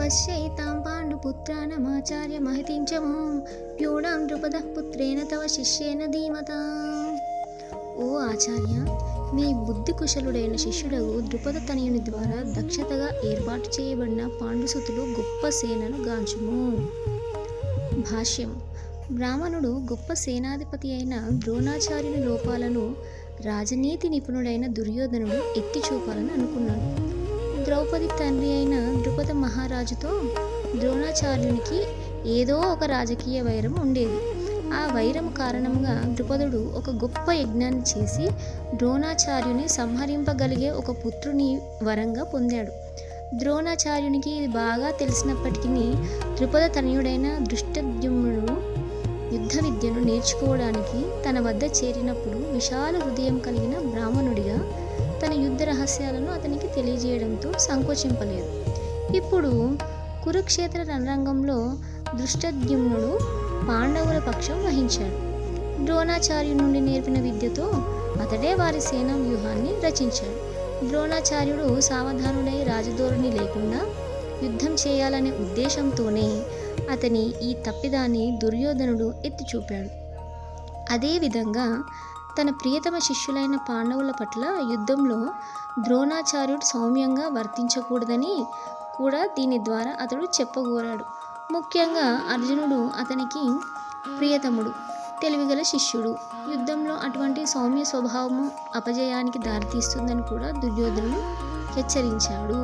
పశ్యైతాం పాండుపుత్రానమాచార్య మహతిం చ మాం వ్యూఢాం ద్రుపదః పుత్రేణ తవ శిష్యేన ధీమతాం. ఓ ఆచార్య, మీ బుద్ధి కుశలుడైన శిష్యుడగు ద్రుపద తనయుని ద్వారా దక్షతగా ఏర్పాటు చేయబడిన పాండుసుతులు గొప్ప సేనను గాంచుము. భాష్యం. బ్రాహ్మణుడు గొప్ప సేనాధిపతి అయిన ద్రోణాచార్యుని లోపాలను రాజనీతి నిపుణుడైన దుర్యోధనుడు ఎత్తి చూపాలని అనుకున్నాడు. ద్రౌపది తండ్రి అయిన ద్రుపద మహారాజుతో ద్రోణాచార్యునికి ఏదో ఒక రాజకీయ వైరం ఉండేది. ఆ వైరం కారణంగా ద్రుపదుడు ఒక గొప్ప యజ్ఞాన్ని చేసి ద్రోణాచార్యుని సంహరింపగలిగే ఒక పుత్రుని వరంగా పొందాడు. ద్రోణాచార్యునికి ఇది బాగా తెలిసినప్పటికీ ద్రుపద తనయుడైన దృష్టద్యుమ్నుడు యుద్ధ విద్యను నేర్చుకోవడానికి తన వద్ద చేరినప్పుడు విశాల హృదయం కలిగిన బ్రాహ్మణుడిగా తన యుద్ధ రహస్యాలను అతనికి తెలియజేయడంతో సంకోచింపలేదు. ఇప్పుడు కురుక్షేత్ర రణరంగంలో దృష్టద్యుమ్నుడు పాండవుల పక్షం వహించాడు. ద్రోణాచార్యుడి నుండి నేర్పిన విద్యతో అతడే వారి సేనా వ్యూహాన్ని రచించాడు. ద్రోణాచార్యుడు సావధానుడై రాజధోరణి లేకుండా యుద్ధం చేయాలనే ఉద్దేశంతోనే అతని ఈ తప్పిదాన్ని దుర్యోధనుడు ఎత్తి చూపాడు. అదేవిధంగా తన ప్రియతమ శిష్యులైన పాండవుల పట్ల యుద్ధంలో ద్రోణాచార్యుడు సౌమ్యంగా వర్తించకూడదని కూడా దీని ద్వారా అతడు చెప్పగోరాడు. ముఖ్యంగా అర్జునుడు అతనికి ప్రియతముడు, తెలివిగల శిష్యుడు. యుద్ధంలో అటువంటి సౌమ్య స్వభావము అపజయానికి దారితీస్తుందని కూడా దుర్యోధనుడు హెచ్చరించాడు.